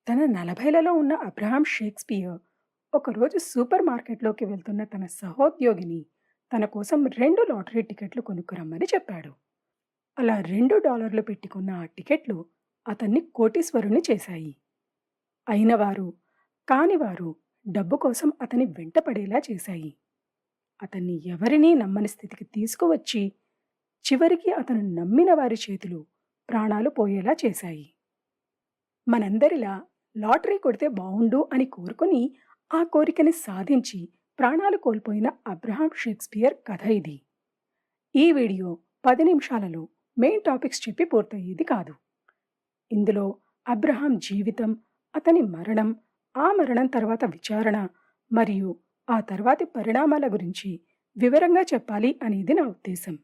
తన 40లలో ఉన్న Abraham Shakespeare ఒకరోజు సూపర్ మార్కెట్లోకి వెళ్తున్న తన సహోద్యోగిని తన కోసం 2 లాటరీ టికెట్లు కొనుక్కురమ్మని చెప్పాడు. అలా $2 పెట్టుకున్న ఆ టికెట్లు అతన్ని కోటీశ్వరుని చేశాయి. అయినవారు కానివారు డబ్బు కోసం అతని వెంటపడేలా చేశాయి. అతన్ని ఎవరినీ నమ్మని స్థితికి తీసుకువచ్చి చివరికి అతను నమ్మిన వారి చేతులు ప్రాణాలు పోయేలా చేశాయి. మనందరిలా లాటరీ కొడితే బావుండు అని కోరుకొని ఆ కోరికని సాధించి ప్రాణాలు కోల్పోయిన అబ్రహాం షేక్స్పియర్ కథ ఇది. ఈ వీడియో 10 నిమిషాలలో మెయిన్ టాపిక్స్ చెప్పి పూర్తయ్యేది కాదు. ఇందులో అబ్రహాం జీవితం, అతని మరణం, ఆ మరణం తర్వాత విచారణ మరియు ఆ తర్వాతి పరిణామాల గురించి వివరంగా చెప్పాలి అనేది నా ఉద్దేశం.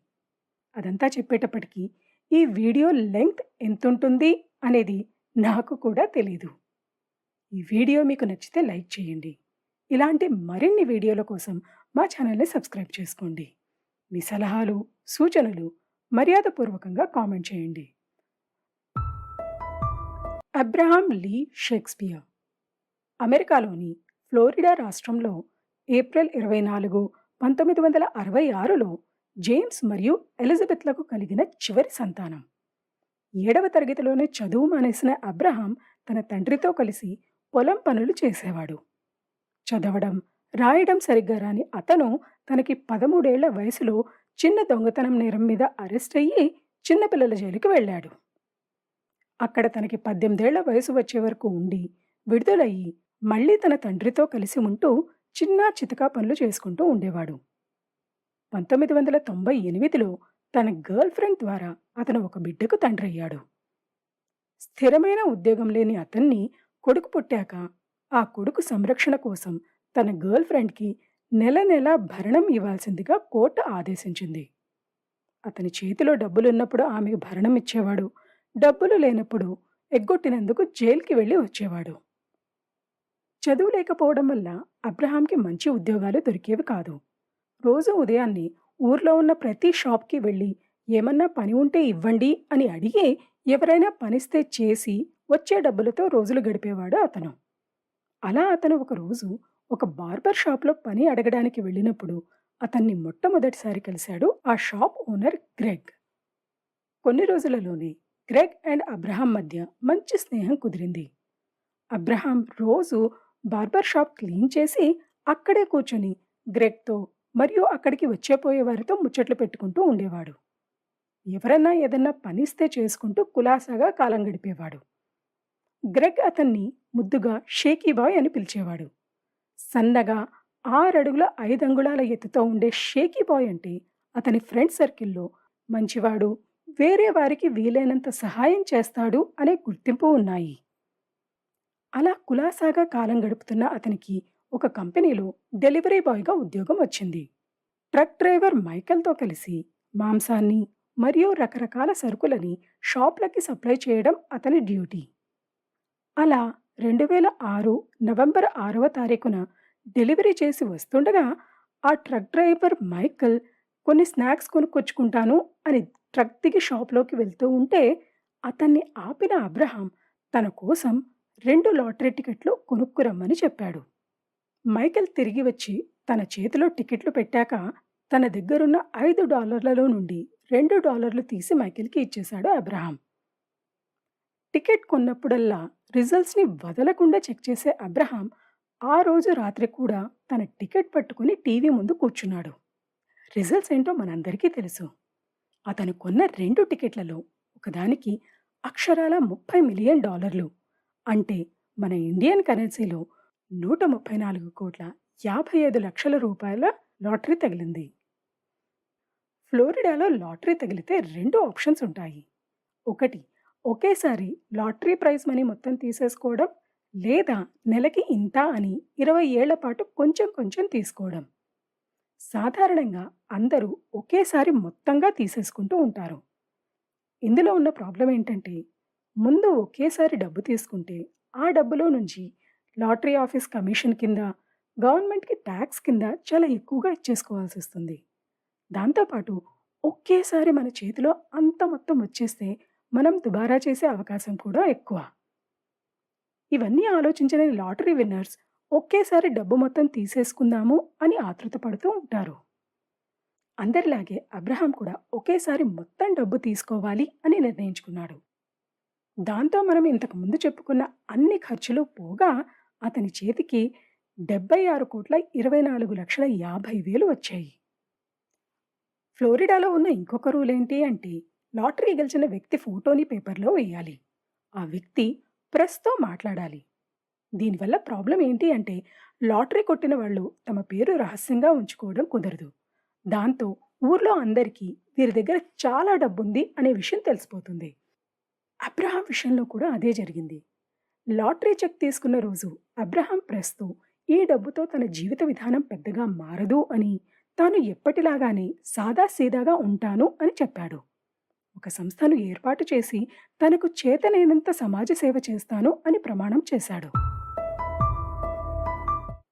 అదంతా చెప్పేటప్పటికి ఈ వీడియో లెంగ్త్ ఎంతుంటుంది అనేది నాకు కూడా తెలీదు. ఈ వీడియో మీకు నచ్చితే లైక్ చేయండి. ఇలాంటి మరిన్ని వీడియోల కోసం మా ఛానల్ని సబ్స్క్రైబ్ చేసుకోండి. మీ సలహాలు, సూచనలు మర్యాదపూర్వకంగా కామెంట్ చేయండి. అబ్రహాం లీ షేక్స్పియర్ అమెరికాలోని ఫ్లోరిడా రాష్ట్రంలో ఏప్రిల్ 24, 1966లో జేమ్స్ మరియు ఎలిజబెత్లకు కలిగిన చివరి సంతానం. 7వ తరగతిలోనే చదువు మానేసిన అబ్రహాం తన తండ్రితో కలిసి పొలం పనులు చేసేవాడు. చదవడం, రాయడం సరిగ్గా రాని అతను తనకి 13 ఏళ్ల వయసులో చిన్న దొంగతనం నేరం మీద అరెస్ట్ అయ్యి చిన్నపిల్లల జైలుకి వెళ్ళాడు. అక్కడ తనకి 18 ఏళ్ల వయసు వచ్చే వరకు ఉండి విడుదలయ్యి మళ్ళీ తన తండ్రితో కలిసి ఉంటూ చిన్న చితకా పనులు చేసుకుంటూ ఉండేవాడు. 1998లో తన గర్ల్ ఫ్రెండ్ ద్వారా అతను ఒక బిడ్డకు తండ్రి అయ్యాడు. స్థిరమైన ఉద్యోగం లేని అతన్ని కొడుకు పుట్టాక ఆ కొడుకు సంరక్షణ కోసం తన గర్ల్ ఫ్రెండ్కి నెల నెల భరణం ఇవ్వాల్సిందిగా కోర్టు ఆదేశించింది. అతని చేతిలో డబ్బులున్నప్పుడు ఆమెకు భరణం ఇచ్చేవాడు, డబ్బులు లేనప్పుడు ఎగ్గొట్టినందుకు జైలుకి వెళ్ళి వచ్చేవాడు. చదువు లేకపోవడం వల్ల అబ్రహాంకి మంచి ఉద్యోగాలు దొరికేవి కాదు. రోజు ఉదయాన్నే ఊర్లో ఉన్న ప్రతి షాప్కి వెళ్ళి ఏమన్నా పని ఉంటే ఇవ్వండి అని అడిగి ఎవరైనా పనిస్తే చేసి వచ్చే డబ్బులతో రోజులు గడిపేవాడు అతను. అలా అతను ఒకరోజు ఒక బార్బర్ షాప్లో పని అడగడానికి వెళ్ళినప్పుడు అతన్ని మొట్టమొదటిసారి కలిశాడు ఆ షాప్ ఓనర్ గ్రెగ్. కొన్ని రోజులలోనే గ్రెగ్ అండ్ అబ్రహాం మధ్య మంచి స్నేహం కుదిరింది. అబ్రహాం రోజు బార్బర్ షాప్ క్లీన్ చేసి అక్కడే కూర్చొని గ్రెగ్తో మరియు అక్కడికి వచ్చేపోయే వారితో ముచ్చట్లు పెట్టుకుంటూ ఉండేవాడు. ఎవరన్నా ఏదన్నా పనిస్తే చేసుకుంటూ కులాసాగా కాలం గడిపేవాడు. గ్రెగ్ అతన్ని ముద్దుగా షేకీ బాయ్ అని పిలిచేవాడు. సన్నగా 6 అడుగుల 5 అంగుళాల ఎత్తుతో ఉండే షేకీ బాయ్ అంటే అతని ఫ్రెండ్ సర్కిల్లో మంచివాడు, వేరే వారికి వీలైనంత సహాయం చేస్తాడు అనే గుర్తింపు ఉన్నాయి. అలా కులాసాగా కాలం గడుపుతున్న అతనికి ఒక కంపెనీలో డెలివరీ బాయ్గా ఉద్యోగం వచ్చింది. ట్రక్ డ్రైవర్ మైకెల్తో కలిసి మాంసాన్ని మరియు రకరకాల సరుకులని షాప్లకి సప్లై చేయడం అతని డ్యూటీ. అలా 2006 నవంబర్ 6వ తారీఖున డెలివరీ చేసి వస్తుండగా ఆ ట్రక్ డ్రైవర్ మైకెల్ కొన్ని స్నాక్స్ కొనుక్కొచ్చుకుంటాను అని ట్రక్ దిగి షాప్లోకి వెళ్తూ ఉంటే అతన్ని ఆపిన అబ్రహాం తన కోసం 2 లాటరీ టికెట్లు కొనుక్కురమ్మని చెప్పాడు. మైకెల్ తిరిగి వచ్చి తన చేతిలో టికెట్లు పెట్టాక తన దగ్గరున్న $5 నుండి $2 తీసి మైకెల్కి ఇచ్చేశాడు అబ్రహాం. టికెట్ కొన్నప్పుడల్లా రిజల్ట్స్ని వదలకుండా చెక్ చేసే అబ్రహాం ఆ రోజు రాత్రి కూడా తన టికెట్ పట్టుకుని టీవీ ముందు కూర్చున్నాడు. రిజల్ట్స్ ఏంటో మనందరికీ తెలుసు. అతను కొన్న 2 టికెట్లలో ఒకదానికి అక్షరాల $30 మిలియన్, అంటే మన ఇండియన్ కరెన్సీలో 134,55,00,000 లాటరీ తగిలింది. ఫ్లోరిడాలో లాటరీ తగిలితే 2 ఆప్షన్స్ ఉంటాయి. ఒకటి, ఒకేసారి లాటరీ ప్రైజ్ మనీ మొత్తం తీసేసుకోవడం, లేదా నెలకి ఇంత అని 20 ఏళ్ల పాటు కొంచెం కొంచెం తీసుకోవడం. సాధారణంగా అందరూ ఒకేసారి మొత్తంగా తీసేసుకుంటూ ఉంటారు. ఇందులో ఉన్న ప్రాబ్లం ఏంటంటే ముందు ఒకేసారి డబ్బు తీసుకుంటే ఆ డబ్బులో నుంచి లాటరీ ఆఫీస్ కమిషన్ కింద, గవర్నమెంట్కి ట్యాక్స్ కింద చాలా ఎక్కువగా ఇచ్చేసుకోవాల్సి వస్తుంది. దాంతోపాటు ఒకేసారి మన చేతిలో అంత మొత్తం వచ్చేస్తే మనం దుబారా చేసే అవకాశం కూడా ఎక్కువ. ఇవన్నీ ఆలోచించని లాటరీ విన్నర్స్ ఒకేసారి డబ్బు మొత్తం తీసేసుకుందాము అని ఆతృత పడుతూ ఉంటారు. అందరిలాగే అబ్రహాం కూడా ఒకేసారి మొత్తం డబ్బు తీసుకోవాలి అని నిర్ణయించుకున్నాడు. దాంతో మనం ఇంతకు ముందు చెప్పుకున్న అన్ని ఖర్చులు పోగా అతని చేతికి 76,24,50,000 వచ్చాయి. ఫ్లోరిడాలో ఉన్న ఇంకొక రూల్ ఏంటి అంటే, లాటరీ గెలిచిన వ్యక్తి ఫోటోని పేపర్లో వేయాలి. ఆ వ్యక్తి ప్రెస్తో మాట్లాడాలి. దీనివల్ల ప్రాబ్లం ఏంటి అంటే, లాటరీ కొట్టిన వాళ్ళు తమ పేరు రహస్యంగా ఉంచుకోవడం కుదరదు. దాంతో ఊర్లో అందరికీ వీరి దగ్గర చాలా డబ్బుంది అనే విషయం తెలిసిపోతుంది. అబ్రహాం విషయంలో కూడా అదే జరిగింది. లాటరీ చెక్ తీసుకున్న రోజు అబ్రహాం ప్రెస్తో ఈ డబ్బుతో తన జీవిత విధానం పెద్దగా మారదు అని, తాను ఎప్పటిలాగానే సాదాసీదాగా ఉంటాను అని చెప్పాడు. ఒక సంస్థను ఏర్పాటు చేసి తనకు చేతనైనంత సమాజ సేవ చేస్తాను అని ప్రమాణం చేశాడు.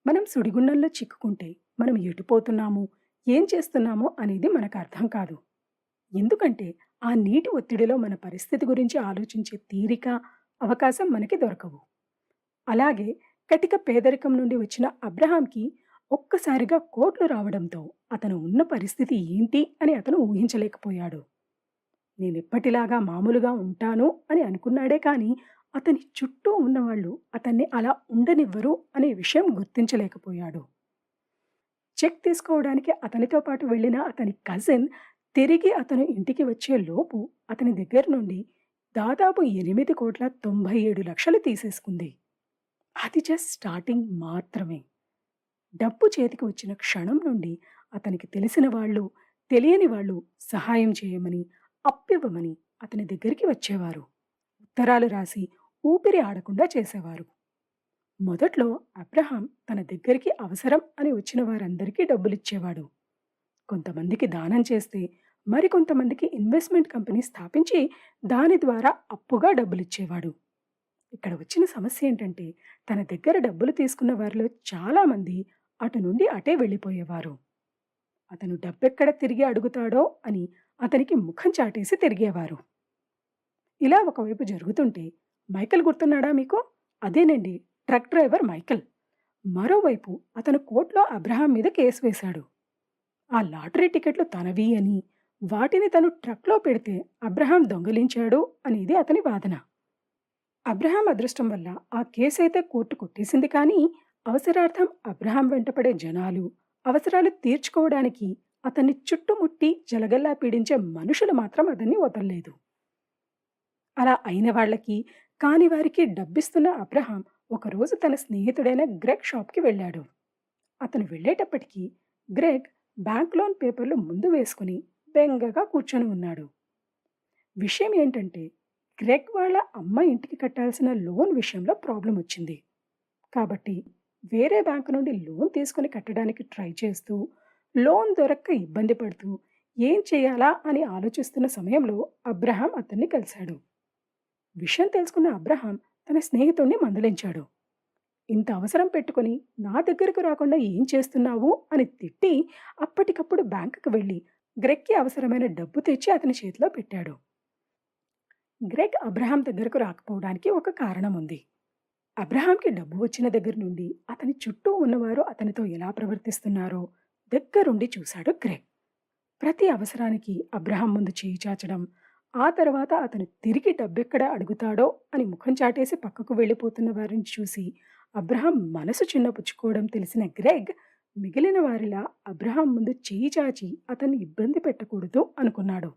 మనం సుడిగుండంలో చిక్కుకుంటే మనం ఎటుపోతున్నాము, ఏం చేస్తున్నామో అనేది మనకు అర్థం కాదు. ఎందుకంటే ఆ నీటి ఒత్తిడిలో మన పరిస్థితి గురించి ఆలోచించే తీరిక, అవకాశం మనకి దొరకవు. అలాగే కటిక పేదరికం నుండి వచ్చిన అబ్రహాంకి ఒక్కసారిగా కోట్లు రావడంతో అతను ఉన్న పరిస్థితి ఏంటి అని అతను ఊహించలేకపోయాడు. నేనెప్పటిలాగా మామూలుగా ఉంటాను అని అనుకున్నాడే కానీ అతని చుట్టూ ఉన్నవాళ్ళు అతన్ని అలా ఉండనివ్వరు అనే విషయం గుర్తించలేకపోయాడు. చెక్ తీసుకోవడానికి అతనితో పాటు వెళ్ళిన అతని కజిన్ తిరిగి అతను ఇంటికి వచ్చే లోపు అతని దగ్గర నుండి దాదాపు 8,97,00,000 తీసేసుకుంది. అది జస్ట్ స్టార్టింగ్ మాత్రమే. డబ్బు చేతికి వచ్చిన క్షణం నుండి అతనికి తెలిసిన వాళ్ళు, తెలియని వాళ్ళు సహాయం చేయమని, అప్పివ్వమని అతని దగ్గరికి వచ్చేవారు. ఉత్తరాలు రాసి ఊపిరి ఆడకుండా చేసేవారు. మొదట్లో అబ్రహాం తన దగ్గరికి అవసరం అని వచ్చిన వారందరికీ డబ్బులిచ్చేవాడు. కొంతమందికి దానం చేస్తే మరికొంతమందికి ఇన్వెస్ట్మెంట్ కంపెనీ స్థాపించి దాని ద్వారా అప్పుగా డబ్బులిచ్చేవాడు. ఇక్కడ వచ్చిన సమస్య ఏంటంటే, తన దగ్గర డబ్బులు తీసుకున్న వారిలో చాలామంది అటు నుండి అటే వెళ్ళిపోయేవారు. అతను డబ్బెక్కడ తిరిగి అడుగుతాడో అని అతనికి ముఖం చాటేసి తిరిగేవారు. ఇలా ఒకవైపు జరుగుతుంటే, మైకల్ గుర్తున్నాడా మీకు? అదేనండి, ట్రక్ డ్రైవర్ మైకల్. మరోవైపు అతను కోర్టులో అబ్రహాం మీద కేసు వేశాడు. ఆ లాటరీ టికెట్లు తనవి అని, వాటిని తను ట్రక్లో పెడితే అబ్రహాం దొంగలించాడు అనేది అతని వాదన. అబ్రహాం అదృష్టం వల్ల ఆ కేసైతే కోర్టు కొట్టేసింది, కానీ అవసరార్థం అబ్రహాం వెంటపడే జనాలు, అవసరాలు తీర్చుకోవడానికి అతన్ని చుట్టుముట్టి జలగల్లా పీడించే మనుషులు మాత్రం అతన్ని వదల్లేదు. అలా అయిన వాళ్ళకి, కాని వారికి డబ్బిస్తున్న అబ్రహాం ఒకరోజు తన స్నేహితుడైన గ్రెగ్ షాప్కి వెళ్ళాడు. అతను వెళ్ళేటప్పటికీ గ్రెగ్ బ్యాంక్ లోన్ పేపర్లు ముందు వేసుకుని బెంగగా కూర్చొని ఉన్నాడు. విషయం ఏంటంటే, గ్రెగ్ వాళ్ళ అమ్మ ఇంటికి కట్టాల్సిన లోన్ విషయంలో ప్రాబ్లం వచ్చింది. కాబట్టి వేరే బ్యాంకు నుండి లోన్ తీసుకుని కట్టడానికి ట్రై చేస్తూ, లోన్ దొరక్క ఇబ్బంది పడుతూ ఏం చేయాలా అని ఆలోచిస్తున్న సమయంలో అబ్రహాం అతన్ని కలిశాడు. విషయం తెలుసుకున్న అబ్రహాం తన స్నేహితుడిని మందలించాడు. ఇంత అవసరం పెట్టుకుని నా దగ్గరకు రాకుండా ఏం చేస్తున్నావు అని తిట్టి అప్పటికప్పుడు బ్యాంకుకు వెళ్ళి గ్రెగ్కి అవసరమైన డబ్బు తెచ్చి అతని చేతిలో పెట్టాడు. గ్రెగ్ అబ్రహాం దగ్గరకు రాకపోవడానికి ఒక కారణం ఉంది. అబ్రహాంకి డబ్బు వచ్చిన దగ్గర నుండి అతని చుట్టూ ఉన్నవారు అతనితో ఎలా ప్రవర్తిస్తున్నారో దగ్గరుండి చూశాడు గ్రెగ్. ప్రతి అవసరానికి అబ్రహాం ముందు చేయి చాచడం, ఆ తర్వాత అతను తిరిగి డబ్బెక్కడ అడుగుతాడో అని ముఖం చాటేసి పక్కకు వెళ్ళిపోతున్న వారిని చూసి అబ్రహాం మనసు చిన్నపుచ్చుకోవడం తెలిసిన గ్రెగ్ మిగిలిన వారిలా అబ్రహాం ముందు చేయి చాచి అతన్ని ఇబ్బంది పెట్టకూడదు అనుకున్నాడు.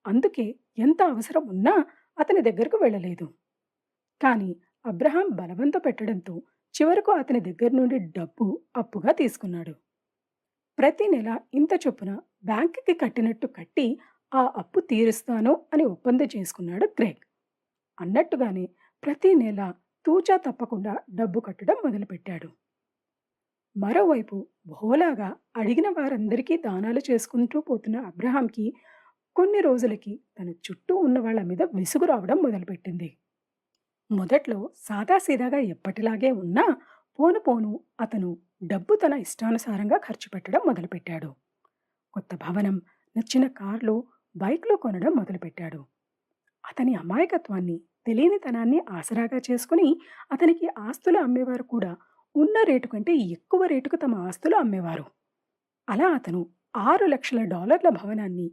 అందుకే ఎంత అవసరం ఉన్నా అతని దగ్గరకు వెళ్ళలేదు. కానీ అబ్రహాం బలవంత పెట్టడంతో చివరకు అతని దగ్గర నుండి డబ్బు అప్పుగా తీసుకున్నాడు. ప్రతి నెల ఇంత చొప్పున బ్యాంకుకి కట్టినట్టు కట్టి ఆ అప్పు తీరుస్తాను అని ఒప్పందం చేసుకున్నాడు గ్రెగ్. అన్నట్టుగానే ప్రతి నెల తూచా తప్పకుండా డబ్బు కట్టడం మొదలుపెట్టాడు. మరోవైపు భోలాగా అడిగిన వారందరికీ దానాలు చేసుకుంటూ పోతున్న అబ్రహాంకి కొన్ని రోజులకి తన చుట్టూ ఉన్న వాళ్ళ మీద విసుగు రావడం మొదలుపెట్టింది. మొదట్లో సాదాసీదాగా ఎప్పటిలాగే ఉన్నా పోను పోను అతను డబ్బు తన ఇష్టానుసారంగా ఖర్చు పెట్టడం మొదలుపెట్టాడు. కొత్త భవనం, నచ్చిన కార్లు, బైక్లు కొనడం మొదలుపెట్టాడు. అతని అమాయకత్వాన్ని తెలియనితనాన్ని ఆసరాగా చేసుకుని అతనికి ఆస్తులు అమ్మేవారు కూడా ఉన్న రేటు కంటే ఎక్కువ రేటుకు తమ ఆస్తులు అమ్మేవారు. అలా అతను $6,00,000 భవనాన్ని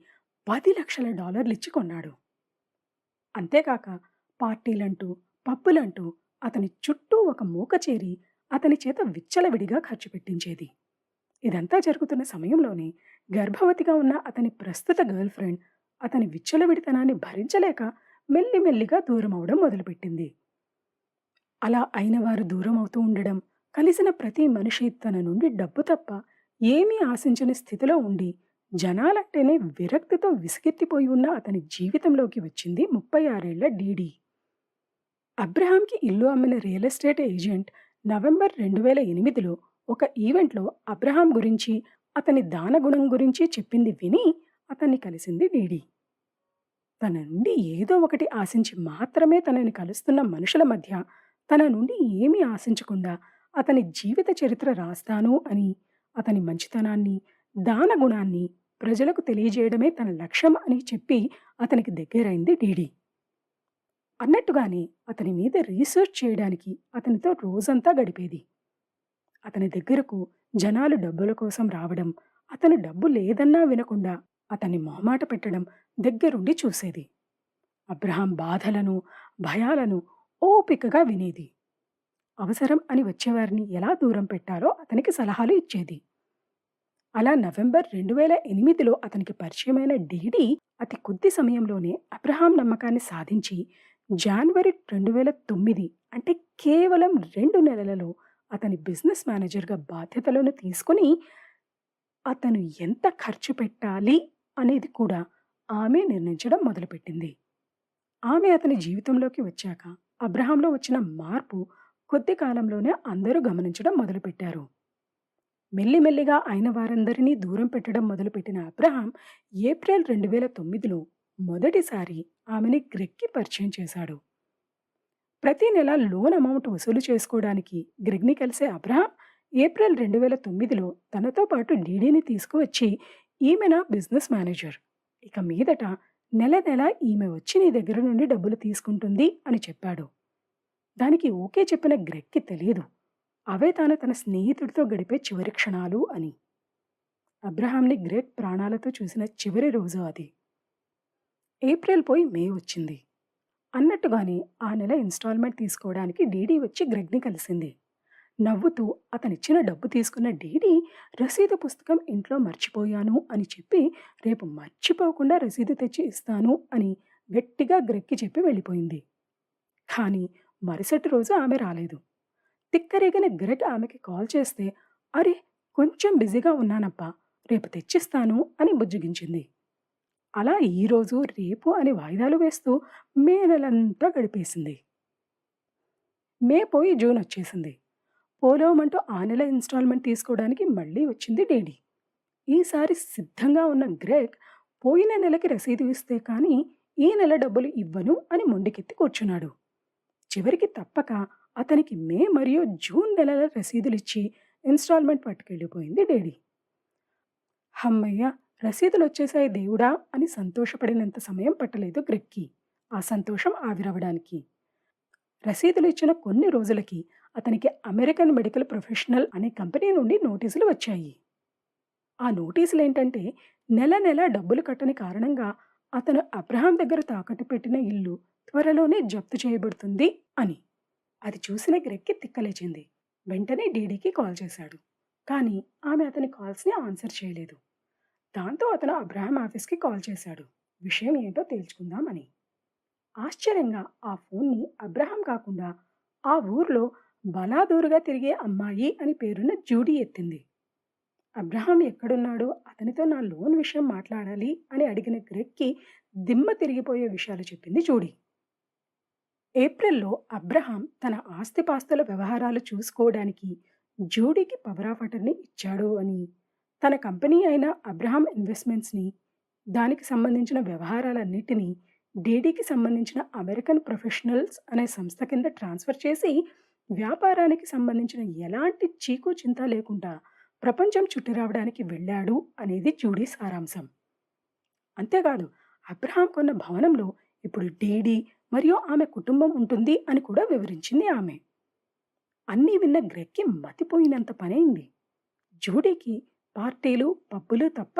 $10,00,000 ఇచ్చి కొన్నాడు. అంతేకాక పార్టీలంటూ, పబ్బులంటూ అతని చుట్టూ ఒక మూక చేరి అతని చేత విచ్చలవిడిగా ఖర్చు పెట్టించేది. ఇదంతా జరుగుతున్న సమయంలోనే గర్భవతిగా ఉన్న అతని ప్రస్తుత గర్ల్ ఫ్రెండ్ అతని విచ్చలవిడితనాన్ని భరించలేక మెల్లిమెల్లిగా దూరమవడం మొదలుపెట్టింది. అలా అయినవారు దూరమవుతూ ఉండడం, కలిసిన ప్రతి మనిషి తన నుండి డబ్బు తప్ప ఏమీ ఆశించని స్థితిలో ఉండి, జనాలంటేనే విరక్తితో విసిగెత్తిపోయి ఉన్న అతని జీవితంలోకి వచ్చింది 36 ఏళ్ల డీడీ. అబ్రహాంకి ఇల్లు అమ్మిన రియల్ ఎస్టేట్ ఏజెంట్ నవంబర్ 2008లో ఒక ఈవెంట్లో అబ్రహాం గురించి, అతని దానగుణం గురించి చెప్పింది విని అతన్ని కలిసింది డీడీ. తన నుండి ఏదో ఒకటి ఆశించి మాత్రమే తనని కలుస్తున్న మనుషుల మధ్య తన నుండి ఏమీ ఆశించకుండా అతని జీవిత చరిత్ర రాస్తాను అని, అతని మంచితనాన్ని, దానగుణాన్ని ప్రజలకు తెలియజేయడమే తన లక్ష్యం అని చెప్పి అతనికి దగ్గరైంది డీడీ. అన్నట్టుగానే అతని మీద రీసెర్చ్ చేయడానికి అతనితో రోజంతా గడిపేది. అతని దగ్గరకు జనాలు డబ్బుల కోసం రావడం, అతను డబ్బు లేదన్నా వినకుండా అతన్ని మొహమాట పెట్టడం దగ్గరుండి చూసేది. అబ్రహాం బాధలను, భయాలను ఓపికగా వినేది. అవసరం అని వచ్చేవారిని ఎలా దూరం పెట్టాలో అతనికి సలహాలు ఇచ్చేది. అలా నవంబర్ 2008లో అతనికి పరిచయమైన డీడీ అతి కొద్ది సమయంలోనే అబ్రహాం నమ్మకాన్ని సాధించి జనవరి 2009 అంటే కేవలం 2 నెలలలో అతని బిజినెస్ మేనేజర్గా బాధ్యతలను తీసుకుని అతను ఎంత ఖర్చు పెట్టాలి అనేది కూడా ఆమె నిర్ణయించడం మొదలుపెట్టింది. ఆమె అతని జీవితంలోకి వచ్చాక అబ్రహాంలో వచ్చిన మార్పు కొద్ది కాలంలోనే అందరూ గమనించడం మొదలుపెట్టారు. మెల్లిమెల్లిగా అయిన వారందరినీ దూరం పెట్టడం మొదలుపెట్టిన అబ్రహాం ఏప్రిల్ 2009లో మొదటిసారి ఆమెని గ్రెగ్కి పరిచయం చేశాడు. ప్రతి నెల లోన్ అమౌంట్ వసూలు చేసుకోవడానికి గ్రెగ్ని కలిసే అబ్రహాం ఏప్రిల్ 2009లో తనతో పాటు డీడీని తీసుకువచ్చి ఈమె నా బిజినెస్ మేనేజర్, ఇక మీదట నెల నెల ఈమె వచ్చి నీ దగ్గర నుండి డబ్బులు తీసుకుంటుంది అని చెప్పాడు. దానికి ఓకే చెప్పిన గ్రెగ్కి తెలియదు అవే తాను తన స్నేహితుడితో గడిపే చివరి క్షణాలు అని. అబ్రహాంని గ్రెగ్ ప్రాణాలతో చూసిన చివరి రోజు అది. ఏప్రిల్ పోయి మే వచ్చింది. అన్నట్టుగానే ఆ నెల ఇన్స్టాల్మెంట్ తీసుకోవడానికి డీడీ వచ్చి గ్రెగ్ని కలిసింది. నవ్వుతూ అతనిచ్చిన డబ్బు తీసుకున్న డీడీ రసీదు పుస్తకం ఇంట్లో మర్చిపోయాను అని చెప్పి రేపు మర్చిపోకుండా రసీదు తెచ్చి ఇస్తాను అని గట్టిగా గ్రెగ్కి చెప్పి వెళ్ళిపోయింది. కానీ మరుసటి రోజు ఆమె రాలేదు. తిక్కరేగిన గ్రెగ్ ఆమెకి కాల్ చేస్తే, అరే కొంచెం బిజీగా ఉన్నానప్పా, రేపు తెచ్చిస్తాను అని బుజ్జగించింది. అలా ఈరోజు రేపు అని వాయిదాలు వేస్తూ మే నెలంతా గడిపేసింది. మే పోయి జూన్ వచ్చేసింది. పోలోమంటూ ఆ నెల ఇన్స్టాల్మెంట్ తీసుకోవడానికి మళ్ళీ వచ్చింది డీడీ. ఈసారి సిద్ధంగా ఉన్న గ్రెగ్ పోయిన నెలకి రసీదు ఇస్తే కానీ ఈ నెల డబ్బులు ఇవ్వను అని మొండికెత్తి కూర్చున్నాడు. చివరికి తప్పక అతనికి మే మరియు జూన్ నెలల రసీదులిచ్చి ఇన్స్టాల్మెంట్ పట్టుకెళ్ళిపోయింది డీడీ. హమ్మయ్య, రసీదులు వచ్చేసాయి దేవుడా అని సంతోషపడినంత సమయం పట్టలేదు గ్రెగ్కి ఆ సంతోషం ఆవిరవడానికి. రసీదులు ఇచ్చిన కొన్ని రోజులకి అతనికి అమెరికన్ మెడికల్ ప్రొఫెషనల్ అనే కంపెనీ నుండి నోటీసులు వచ్చాయి. ఆ నోటీసులు ఏంటంటే, నెల నెల డబ్బులు కట్టని కారణంగా అతను అబ్రహాం దగ్గర తాకట్టు పెట్టిన ఇల్లు త్వరలోనే జప్తు చేయబడుతుంది అని. అది చూసిన గ్రెగ్కి తిక్కలేచింది. వెంటనే డీడీకి కాల్ చేశాడు. కానీ ఆమె అతని కాల్స్ని ఆన్సర్ చేయలేదు. దాంతో అతను అబ్రహాం ఆఫీస్కి కాల్ చేశాడు, విషయం ఏంటో తేల్చుకుందామని. ఆశ్చర్యంగా ఆ ఫోన్ని అబ్రహాం కాకుండా ఆ ఊర్లో బలాదూరుగా తిరిగే అమ్మాయి అని పేరున్న జూడీ ఎత్తింది. అబ్రహాం ఎక్కడున్నాడో అతనితో నా లోన్ విషయం మాట్లాడాలి అని అడిగిన గ్రెగ్కి దిమ్మ తిరిగిపోయే విషయాలు చెప్పింది జూడీ. ఏప్రిల్లో అబ్రహాం తన ఆస్తిపాస్తుల వ్యవహారాలు చూసుకోవడానికి జూడీకి పవర్ ఆఫ్ అటర్నీ ఇచ్చాడు అని, తన కంపెనీ అయిన అబ్రహాం ఇన్వెస్ట్మెంట్స్ని, దానికి సంబంధించిన వ్యవహారాలన్నిటినీ డీడీకి సంబంధించిన అమెరికన్ ప్రొఫెషనల్స్ అనే సంస్థ కింద ట్రాన్స్ఫర్ చేసి వ్యాపారానికి సంబంధించిన ఎలాంటి చీకు చింత లేకుండా ప్రపంచం చుట్టి రావడానికి వెళ్ళాడు అనేది జూడీ సారాంశం. అంతేకాదు, అబ్రహాం కొన్న భవనంలో ఇప్పుడు డీడీ మరియు ఆమె కుటుంబం ఉంటుంది అని కూడా వివరించింది ఆమె. అన్నీ విన్న గ్రెగ్‌కి మతిపోయినంత పనైంది. జూడీకి పార్టీలు, పబ్బులు తప్ప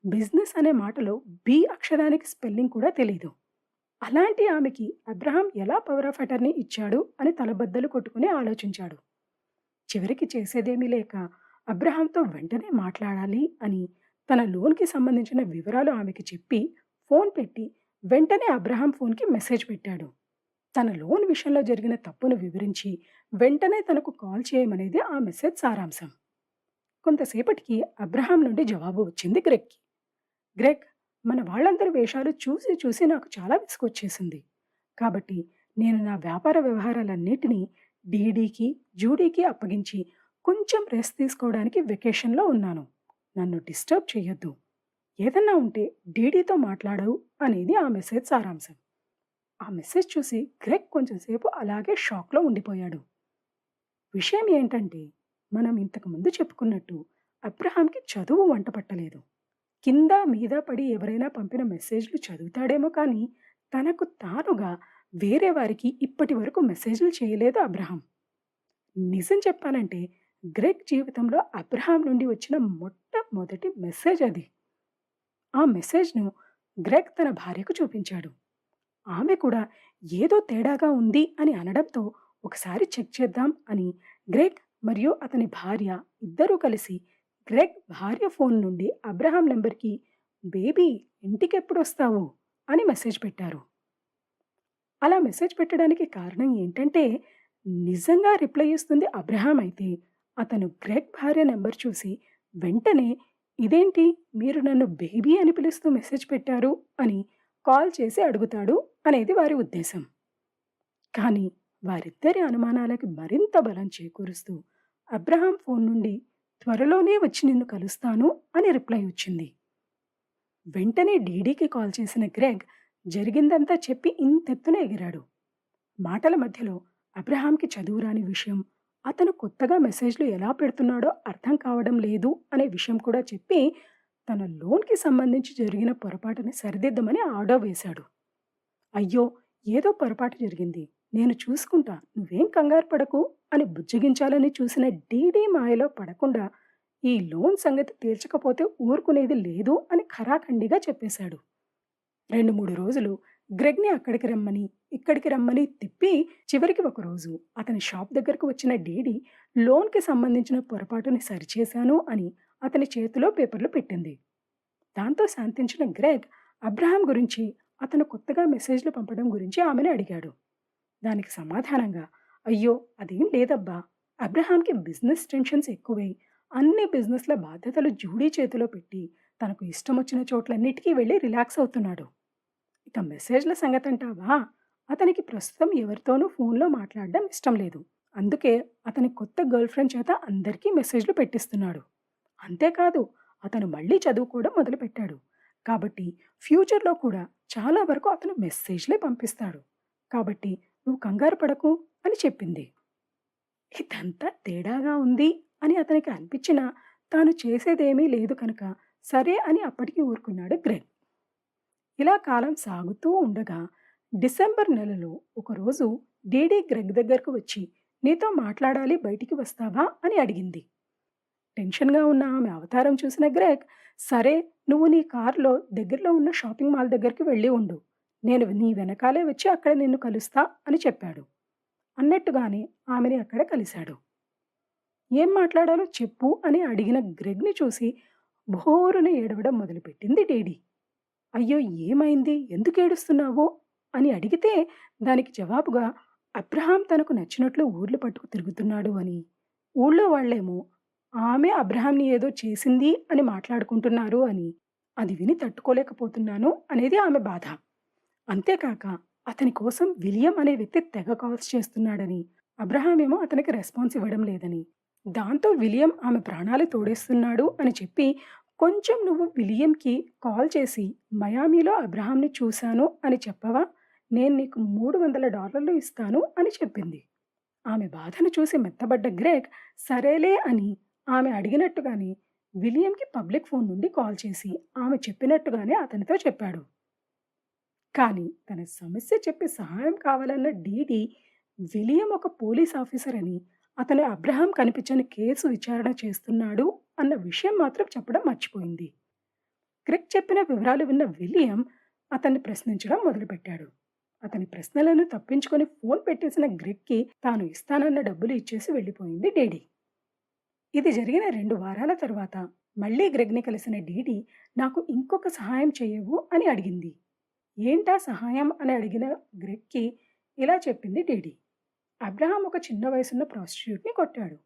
బిజినెస్ అనే మాటలో బి అక్షరానికి స్పెల్లింగ్ కూడా తెలీదు. అలాంటి ఆమెకి అబ్రహాం ఎలా పవర్ ఆఫ్ అటర్నీ ఇచ్చాడు అని తలబద్దలు కొట్టుకుని ఆలోచించాడు. చివరికి చేసేదేమీ లేక అబ్రహాంతో వెంటనే మాట్లాడాలి అని తన లోన్‌కి సంబంధించిన వివరాలు ఆమెకి చెప్పి, ఫోన్ పెట్టి వెంటనే అబ్రహాం ఫోన్‌కి మెసేజ్ పెట్టాడు. తన లోన్ విషయంలో జరిగిన తప్పును వివరించి, వెంటనే తనకు కాల్ చేయమనేది ఆ మెసేజ్ సారాంశం. కొంతసేపటికి అబ్రహాం నుండి జవాబు వచ్చింది గ్రెగ్‌కి. గ్రెగ్, మన వాళ్ళందరి వేషాలు చూసి చూసి నాకు చాలా విసుగొచ్చేసింది. కాబట్టి నేను నా వ్యాపార వ్యవహారాలన్నిటినీ డీడీకి, జూడీకి అప్పగించి కొంచెం రెస్ట్ తీసుకోవడానికి వెకేషన్‌లో ఉన్నాను. నన్ను డిస్టర్బ్ చెయ్యొద్దు. ఏదన్నా ఉంటే డీడీతో మాట్లాడవు అనేది ఆ మెసేజ్ సారాంశం. ఆ మెసేజ్ చూసి గ్రెగ్ కొంచెం సేపు అలాగే షాక్‌లో ఉండిపోయాడు. విషయం ఏంటంటే, మనం ఇంతకు ముందు చెప్పుకున్నట్టు అబ్రహాంకి చదువు వంట పట్టలేదు. కింద మీద పడి ఎవరైనా పంపిన మెసేజ్‌లు చదువుతాడేమో కానీ, తనకు తానుగా వేరే వారికి ఇప్పటి వరకు మెసేజ్‌లు చేయలేదు అబ్రహాం. నిజం చెప్పాలంటే, గ్రెగ్ జీవితంలో అబ్రహాం నుండి వచ్చిన మొట్టమొదటి మెసేజ్ అది. ఆ మెసేజ్‌ను గ్రెగ్ తన భార్యకు చూపించాడు. ఆమె కూడా ఏదో తేడాగా ఉంది అని అనడంతో ఒకసారి చెక్ చేద్దాం అని గ్రెగ్ మరియు అతని భార్య ఇద్దరూ కలిసి గ్రెగ్ భార్య ఫోన్ నుండి అబ్రహాం నెంబర్కి బేబీ ఇంటికెప్పుడొస్తావు అని మెసేజ్ పెట్టారు. అలా మెసేజ్ పెట్టడానికి కారణం ఏంటంటే, నిజంగా రిప్లై ఇస్తుంది అబ్రహాం అయితే అతను గ్రెగ్ భార్య నెంబర్ చూసి వెంటనే ఇదేంటి మీరు నన్ను బేబీ అని పిలుస్తూ మెసేజ్ పెట్టారు అని కాల్ చేసి అడుగుతాడు అనేది వారి ఉద్దేశం. కానీ వారిద్దరి అనుమానాలకి మరింత బలం చేకూరుస్తూ అబ్రహాం ఫోన్ నుండి త్వరలోనే వచ్చి నిన్ను కలుస్తాను అని రిప్లై వచ్చింది. వెంటనే డీడీకి కాల్ చేసిన గ్రెగ్ జరిగిందంతా చెప్పి ఇంతెత్తున ఎగిరాడు. మాటల మధ్యలో అబ్రహాంకి చదువురాని విషయం, అతను కొత్తగా మెసేజ్లు ఎలా పెడుతున్నాడో అర్థం కావడం లేదు అనే విషయం కూడా చెప్పి తన లోన్‌కి సంబంధించి జరిగిన పొరపాటుని సరిదిద్దమని ఆర్డర్ వేశాడు. అయ్యో! ఏదో పొరపాటు జరిగింది. నేను చూసుకుంటా. నువ్వేం కంగారు పడకు అని బుజ్జగించాలని చూసిన డీడీ మాయలో పడకుండా ఈ లోన్ సంగతి తేల్చకపోతే ఊరుకునేది లేదు అని ఖరాఖండిగా చెప్పేశాడు. 2, 3 రోజులు గ్రెగ్‌ని అక్కడికి రమ్మని, ఇక్కడికి రమ్మని తిప్పి చివరికి ఒకరోజు అతని షాప్ దగ్గరకు వచ్చిన డీడీ లోన్‌కి సంబంధించిన పొరపాటుని సరిచేశాను అని అతని చేతిలో పేపర్లు పెట్టింది. దాంతో శాంతించిన గ్రెగ్ అబ్రహాం గురించి, అతను కొత్తగా మెసేజ్లు పంపడం గురించి ఆమెను అడిగాడు. దానికి సమాధానంగా, అయ్యో అదేం లేదబ్బా, అబ్రహాంకి బిజినెస్ టెన్షన్స్ ఎక్కువై అన్ని బిజినెస్ల బాధ్యతలు జూడీ చేతిలో పెట్టి తనకు ఇష్టం వచ్చిన చోట్లన్నిటికీ వెళ్ళి రిలాక్స్ అవుతున్నాడు. ఇక మెసేజ్ల సంగతంటావా, అతనికి ప్రస్తుతం ఎవరితోనూ ఫోన్లో మాట్లాడడం ఇష్టం లేదు. అందుకే అతని కొత్త గర్ల్ ఫ్రెండ్ చేత అందరికీ మెసేజ్లు పెట్టిస్తున్నాడు. అంతేకాదు, అతను మళ్ళీ చదువుకోవడం మొదలుపెట్టాడు. కాబట్టి ఫ్యూచర్లో కూడా చాలా వరకు అతను మెసేజ్లే పంపిస్తాడు. కాబట్టి నువ్వు కంగారు పడకు అని చెప్పింది. ఇదంతా తేడాగా ఉంది అని అతనికి అనిపించినా తాను చేసేదేమీ లేదు కనుక సరే అని అప్పటికి ఊరుకున్నాడు గ్రెగ్. ఇలా కాలం సాగుతూ ఉండగా డిసెంబర్ నెలలో ఒకరోజు డీడీ గ్రెగ్ దగ్గరకు వచ్చి నీతో మాట్లాడాలి, బయటికి వస్తావా అని అడిగింది. టెన్షన్గా ఉన్న ఆమె అవతారం చూసిన గ్రెగ్, సరే నువ్వు నీ కారులో దగ్గరలో ఉన్న షాపింగ్ మాల్ దగ్గరికి వెళ్ళి ఉండు, నేను నీ వెనకాలే వచ్చి అక్కడ నిన్ను కలుస్తా అని చెప్పాడు. అన్నట్టుగానే ఆమెని అక్కడ కలిశాడు. ఏం మాట్లాడాలో చెప్పు అని అడిగిన గ్రెగ్ని చూసి బోరున ఏడవడం మొదలుపెట్టింది డీడీ. అయ్యో ఏమైంది, ఎందుకు ఏడుస్తున్నావు అని అడిగితే దానికి జవాబుగా అబ్రహాం తనకు నచ్చినట్లు ఊర్లు పట్టుకు తిరుగుతున్నాడు అని, ఊళ్ళో వాళ్ళేమో ఆమె అబ్రహాంని ఏదో చేసింది అని మాట్లాడుకుంటున్నారు అని, అది విని తట్టుకోలేకపోతున్నాను అనేది ఆమె బాధ. అంతేకాక అతని కోసం విలియం అనే వ్యక్తి తెగ కాల్స్ చేస్తున్నాడని, అబ్రహాం ఏమో అతనికి రెస్పాన్స్ ఇవ్వడం లేదని, దాంతో విలియం ఆమె ప్రాణాలు తోడేస్తున్నాడు అని చెప్పి కొంచెం నువ్వు విలియంకి కాల్ చేసి మయామీలో అబ్రహాంని చూశాను అని చెప్పవా, నేను నీకు $300 ఇస్తాను అని చెప్పింది. ఆమె బాధను చూసి మెత్తబడ్డ గ్రెగ్ సరేలే అని ఆమె అడిగినట్టుగానే విలియంకి పబ్లిక్ ఫోన్ నుండి కాల్ చేసి ఆమె చెప్పినట్టుగానే అతనితో చెప్పాడు. కానీ తన సమస్య చెప్పి సహాయం కావాలన్న డీడీ విలియం ఒక పోలీస్ ఆఫీసర్ అని, అతను అబ్రహాం కనిపించని కేసు విచారణ చేస్తున్నాడు అన్న విషయం మాత్రం చెప్పడం మర్చిపోయింది. క్రిక్ చెప్పిన వివరాలు విన్న విలియం అతన్ని ప్రశ్నించడం మొదలుపెట్టాడు. అతని ప్రశ్నలను తప్పించుకొని ఫోన్ పెట్టేసిన గ్రెగ్కి తాను ఇస్తానన్న డబ్బులు ఇచ్చేసి వెళ్ళిపోయింది డీడీ. ఇది జరిగిన 2 వారాల తరువాత మళ్ళీ గ్రెగ్ని కలిసిన డీడీ నాకు ఇంకొక సహాయం చేయవు అని అడిగింది. ఏంటా సహాయం అని అడిగిన గ్రెగ్కి ఇలా చెప్పింది డీడీ. అబ్రహాం ఒక చిన్న వయసున్న ప్రాస్టిట్యూట్ని కొట్టాడు.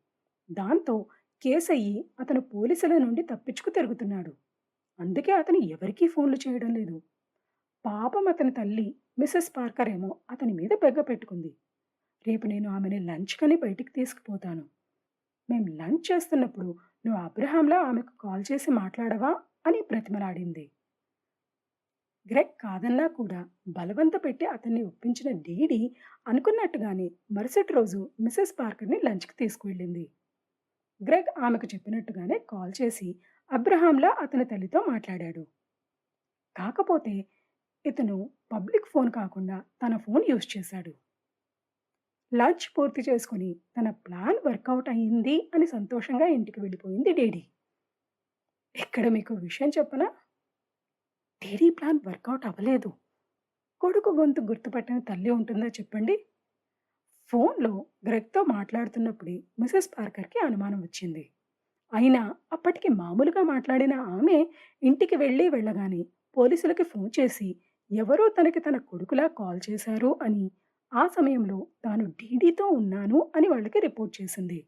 దాంతో కేసు అయ్యి అతను పోలీసుల నుండి తప్పించుకు తిరుగుతున్నాడు. అందుకే అతను ఎవరికీ ఫోన్లు చేయడం లేదు. పాపం అతని తల్లి మిసెస్ పార్కర్ ఏమో అతని మీద బెగ్గ పెట్టుకుంది. రేపు నేను ఆమెని లంచ్కని బయటికి తీసుకుపోతాను. మేం లంచ్ చేస్తున్నప్పుడు నువ్వు అబ్రహాంలా ఆమెకు కాల్ చేసి మాట్లాడవా అని బ్రతిమలాడింది. గ్రెగ్ కాదన్నా కూడా బలవంత పెట్టి అతన్ని ఒప్పించిన డీడీ అనుకున్నట్టుగానే మరుసటి రోజు మిసెస్ పార్కర్ని లంచ్కి తీసుకువెళ్ళింది. గ్రెగ్ ఆమెకు చెప్పినట్టుగానే కాల్ చేసి అబ్రహాంలా అతని తల్లితో మాట్లాడాడు. కాకపోతే ఇతను పబ్లిక్ ఫోన్ కాకుండా తన ఫోన్ యూజ్ చేశాడు. లంచ్ పూర్తి చేసుకుని తన ప్లాన్ వర్కౌట్ అయ్యింది అని సంతోషంగా ఇంటికి వెళ్ళిపోయింది డీడీ. ఇక్కడ మీకు విషయం చెప్పనా? డీడీ ప్లాన్ వర్కౌట్ అవ్వలేదు. కొడుకు గొంతు గుర్తుపట్టిన తల్లి ఉంటుందా చెప్పండి? ఫోన్లో గ్రెగ్తో మాట్లాడుతున్నప్పుడే మిసెస్ పార్కర్కి అనుమానం వచ్చింది. అయినా అప్పటికి మామూలుగా మాట్లాడిన ఆమె ఇంటికి వెళ్ళగానే పోలీసులకి ఫోన్ చేసి ఎవరో తనకి తన కొడుకులా కాల్ చేశారు అని, ఆ సమయంలో తాను డీడీతో ఉన్నాను అని వాళ్ళకి రిపోర్ట్ చేసింది.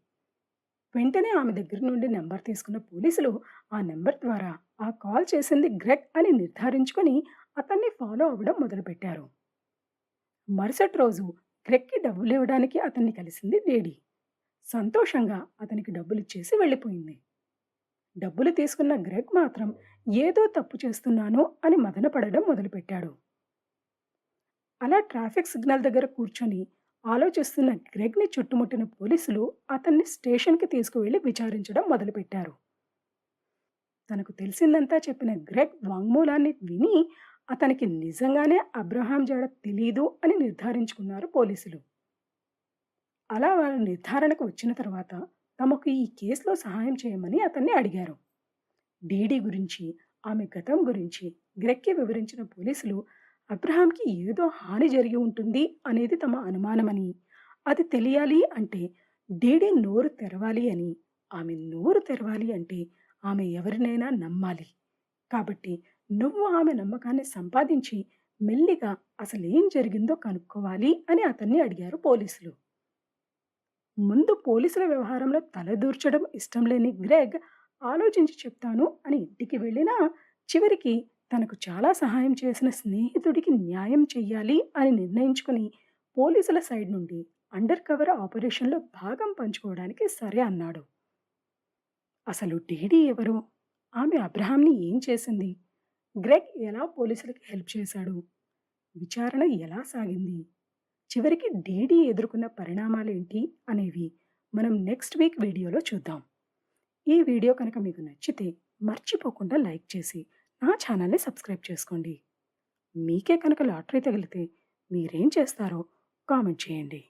వెంటనే ఆమె దగ్గర నుండి నెంబర్ తీసుకున్న పోలీసులు ఆ నెంబర్ ద్వారా ఆ కాల్ చేసింది గ్రెగ్ అని నిర్ధారించుకొని అతన్ని ఫాలో అవ్వడం మొదలుపెట్టారు. మరుసటి రోజు గ్రెగ్కి డబ్బులు ఇవ్వడానికి అతన్ని కలిసింది డీడీ. సంతోషంగా అతనికి డబ్బులు ఇచ్చేసి వెళ్ళిపోయింది. డబ్బులు తీసుకున్న గ్రెగ్ మాత్రం ఏదో తప్పు చేస్తున్నాను అని మదనపడడం మొదలుపెట్టాడు. అలా ట్రాఫిక్ సిగ్నల్ దగ్గర కూర్చొని ఆలోచిస్తున్న గ్రెగ్ని చుట్టుముట్టిన పోలీసులు అతన్ని స్టేషన్కి తీసుకువెళ్ళి విచారించడం మొదలుపెట్టారు. తనకు తెలిసిందంతా చెప్పిన గ్రెగ్ వాంగ్మూలాన్ని విని అతనికి నిజంగానే అబ్రహాం జాడ తెలీదు అని నిర్ధారించుకున్నారు పోలీసులు. అలా వాళ్ళ నిర్ధారణకు వచ్చిన తర్వాత తమకు ఈ కేసులో సహాయం చేయమని అతన్ని అడిగారు. డీడీ గురించి, ఆమె గతం గురించి గ్రెగ్కి వివరించిన పోలీసులు అబ్రహాంకి ఏదో హాని జరిగి ఉంటుంది అనేది తమ అనుమానమని, అది తెలియాలి అంటే డీడీ నోరు తెరవాలి అని, ఆమె నోరు తెరవాలి అంటే ఆమె ఎవరినైనా నమ్మాలి. కాబట్టి నువ్వు ఆమె నమ్మకాన్ని సంపాదించి మెల్లిగా అసలేం జరిగిందో కనుక్కోవాలి అని అతన్ని అడిగారు పోలీసులు. ముందు పోలీసుల వ్యవహారంలో తలదూర్చడం ఇష్టం లేని గ్రెగ్ ఆలోచించి చెప్తాను అని ఇంటికి వెళ్ళినా చివరికి తనకు చాలా సహాయం చేసిన స్నేహితుడికి న్యాయం చెయ్యాలి అని నిర్ణయించుకుని పోలీసుల సైడ్ నుండి అండర్ కవర్ ఆపరేషన్లో భాగం పంచుకోవడానికి సరే అన్నాడు. అసలు డీడీ ఎవరు? ఆమె అబ్రహాంని ఏం చేసింది? గ్రెగ్ ఎలా పోలీసులకి హెల్ప్ చేశాడు? విచారణ ఎలా సాగింది? చివరికి డీడీ ఎదుర్కొన్న పరిణామాలేంటి అనేవి మనం నెక్స్ట్ వీక్ వీడియోలో చూద్దాం. ఈ వీడియో కనుక మీకు నచ్చితే మర్చిపోకుండా లైక్ చేసి నా ఛానల్ని సబ్స్క్రైబ్ చేసుకోండి. మీకే కనుక లాటరీ తగిలితే మీరేం చేస్తారో కామెంట్ చేయండి.